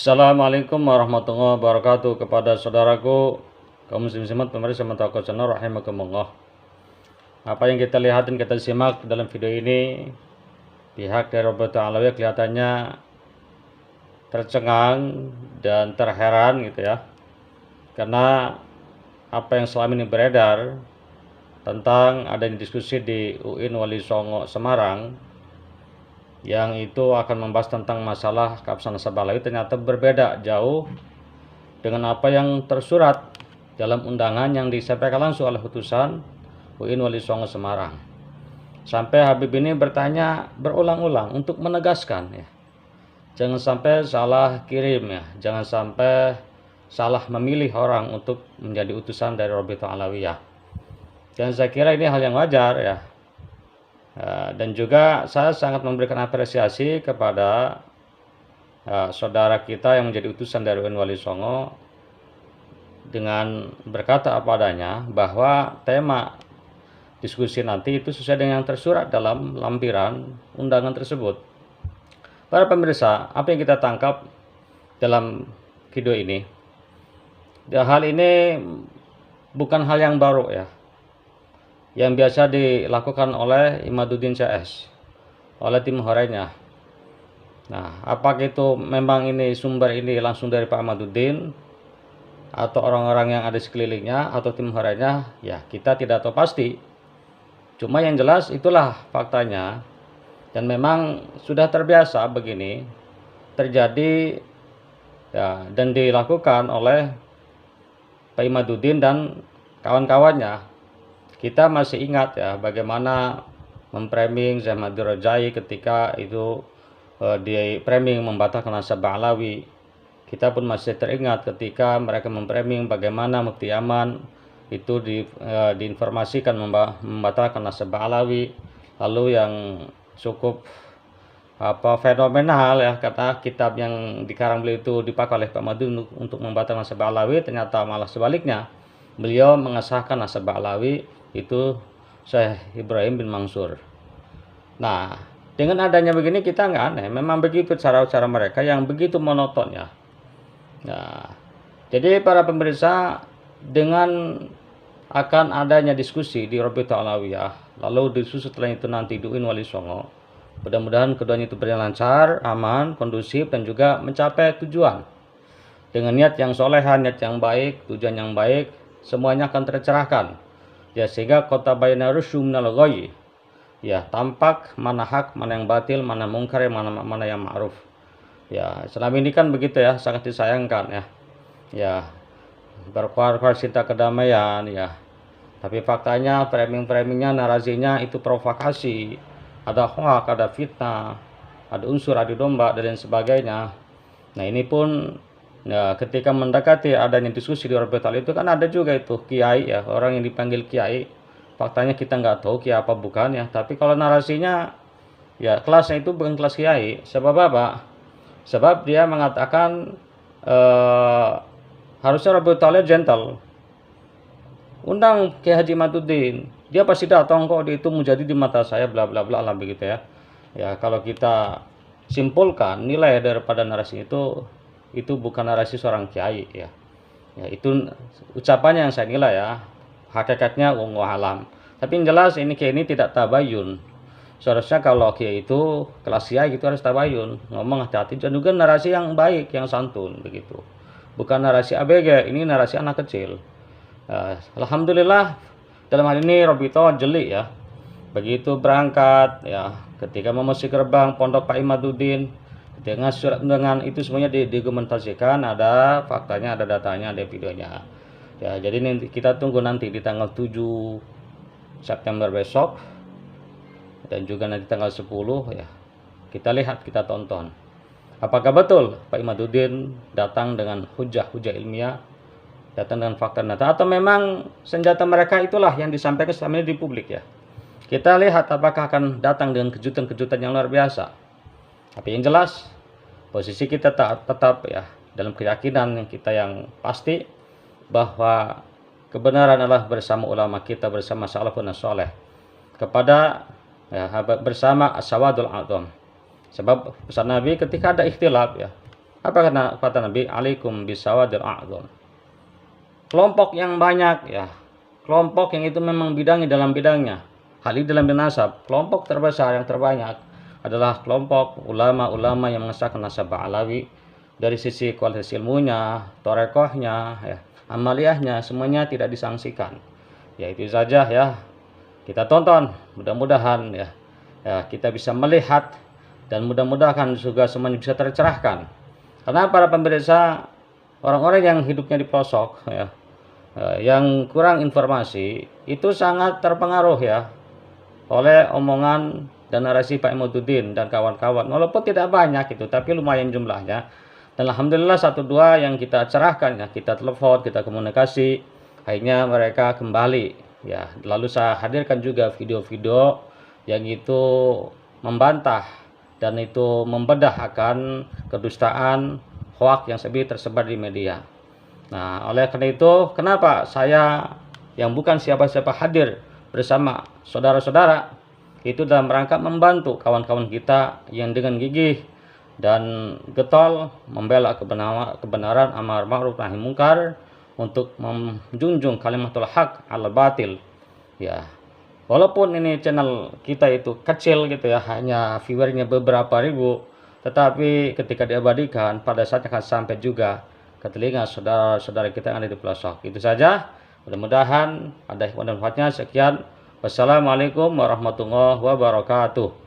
Assalamualaikum warahmatullahi wabarakatuh kepada saudaraku kaum muslimin pemirsa Mantaqwa Channel rahimakumullah. Apa yang kita lihat dan kita simak dalam video ini, pihak dari Rabitatul Alawiyah kelihatannya tercengang dan terheran gitu ya, karena apa yang selama ini beredar tentang adanya diskusi di UIN Wali Songo Semarang yang itu akan membahas tentang masalah keabsahan nasabah Alawi ternyata berbeda jauh dengan apa yang tersurat dalam undangan yang disampaikan langsung oleh utusan UIN Wali Songo Semarang. Sampai Habib ini bertanya berulang-ulang untuk menegaskan ya, jangan sampai salah kirim ya, jangan sampai salah memilih orang untuk menjadi utusan dari Rabitatul Alawiyah. Dan saya kira ini hal yang wajar ya. Dan juga saya sangat memberikan apresiasi kepada saudara kita yang menjadi utusan dari UIN Wali Songo dengan berkata apa adanya bahwa tema diskusi nanti itu sesuai dengan yang tersurat dalam lampiran undangan tersebut. Para pemirsa, apa yang kita tangkap dalam video ini? Hal ini bukan hal yang baru ya, yang biasa dilakukan oleh Imaduddin CS, oleh tim horenya. Nah, apakah itu memang ini sumber ini langsung dari Pak Imaduddin atau orang-orang yang ada sekelilingnya atau tim horenya, ya kita tidak tahu pasti. Cuma yang jelas itulah faktanya, dan memang sudah terbiasa begini terjadi ya, dan dilakukan oleh Pak Imaduddin dan kawan-kawannya. Kita masih ingat ya bagaimana memframing Syekh Mahdi Rajai ketika itu di framing membatalkan nasabah Alawi. Kita pun masih teringat ketika mereka memframing bagaimana Mufti Yaman itu diinformasikan membatalkan nasabah Alawi. Lalu yang cukup fenomenal ya, kata kitab yang dikarang beliau itu dipakai oleh Pak Madu untuk membatalkan nasabah Alawi, ternyata malah sebaliknya. Beliau mengesahkan nasabah Alawi itu Syekh Ibrahim bin Mansur. Nah, dengan adanya begini kita nggak aneh, memang begitu cara-cara mereka yang begitu monoton ya. Nah, jadi para pemirsa, dengan akan adanya diskusi di Rabitatul Alawiyah, lalu diskusi setelah itu nanti di UIN Wali Songo, mudah-mudahan keduanya itu berjalan lancar, aman, kondusif, dan juga mencapai tujuan dengan niat yang soleha, niat yang baik, tujuan yang baik, semuanya akan tercerahkan ya, sehingga kota bayna rusyum minal ghayy ya, tampak mana hak, mana yang batil, mana mungkar, mana yang ma'ruf ya. Selama ini kan begitu ya, sangat disayangkan ya, ya berkuar-kuar cinta kedamaian ya, tapi faktanya framing-framingnya, narasinya itu provokasi, ada hoak, ada fitnah, ada unsur adu domba dan lain sebagainya. Nah ini pun ya, ketika mendekati adanya diskusi di Rabitatul itu kan ada juga itu kiai ya, orang yang dipanggil kiai. Faktanya kita nggak tahu kiai apa bukan ya, tapi kalau narasinya ya kelasnya itu bukan kelas kiai. Sebab apa? Sebab dia mengatakan harusnya Rabitatul gentle. Undang Kiai Haji Imaduddin, dia pasti datang kok, dia itu menjadi di mata saya bla bla bla lah begitu ya. Ya kalau kita simpulkan nilai daripada narasi itu bukan narasi seorang kiai ya. Ya itu ucapannya yang saya nilai ya. Hakikatnya wallahu alam. Tapi yang jelas ini kiai ini tidak tabayun. Seharusnya kalau kiai itu kelas kiai gitu harus tabayun, ngomong hati-hati, dan juga narasi yang baik, yang santun begitu. Bukan narasi ABG, ini narasi anak kecil. Alhamdulillah dalam hal ini Rabito jeli ya. Begitu berangkat ya, ketika memasuki gerbang pondok Pak Imaduddin, dengan surat undangan itu semuanya didokumentasikan, ada faktanya, ada datanya, ada videonya. Ya, jadi nanti kita tunggu nanti di tanggal 7 September besok dan juga nanti tanggal 10 ya. Kita lihat, kita tonton. Apakah betul Pak Imaduddin datang dengan hujah-hujah ilmiah, datang dengan fakta data, atau memang senjata mereka itulah yang disampaikan selama ini di publik ya. Kita lihat apakah akan datang dengan kejutan-kejutan yang luar biasa. Tapi yang jelas posisi kita tetap ya dalam keyakinan kita yang pasti bahwa kebenaran adalah bersama ulama kita, bersama salafun saleh, kepada ya, bersama as-sawadul a'dham. Sebab pesan Nabi ketika ada ikhtilaf ya, Apa kata Nabi? Alaikum bisawadil a'dzam. Kelompok yang banyak ya, kelompok yang itu memang bidangi dalam bidangnya. Hal ini dalam nasab, kelompok terbesar yang terbanyak adalah kelompok ulama-ulama yang mengesahkan nasab Alawi dari sisi kualitas ilmunya, torekohnya, ya, amaliyahnya, semuanya tidak disangsikan. Ya itu saja ya. Kita tonton, mudah-mudahan ya, kita bisa melihat dan mudah-mudahan juga semuanya bisa tercerahkan. Karena para pemirsa, orang-orang yang hidupnya di pelosok ya, yang kurang informasi itu sangat terpengaruh ya oleh omongan dan narasi Pak Imaduddin dan kawan-kawan. Walaupun tidak banyak itu, tapi lumayan jumlahnya. Dan alhamdulillah satu dua yang kita cerahkan ya, kita telepon, kita komunikasi, akhirnya mereka kembali. Ya, lalu saya hadirkan juga video-video yang itu membantah dan itu membedah akan kedustaan hoak yang tersebar di media. Nah, oleh karena itu, kenapa saya yang bukan siapa-siapa hadir bersama saudara-saudara itu dalam rangka membantu kawan-kawan kita yang dengan gigih dan getol membela kebenaran amar ma'ruf nahi mungkar untuk menjunjung kalimatul haq al batil ya. Walaupun ini channel kita itu kecil gitu ya, hanya viewernya beberapa ribu, tetapi ketika diabadikan pada saatnya akan sampai juga ke telinga saudara-saudara kita yang ada di pelosok. Itu saja, mudah-mudahan ada hikmah dan manfaatnya. Sekian, wassalamualaikum warahmatullahi wabarakatuh.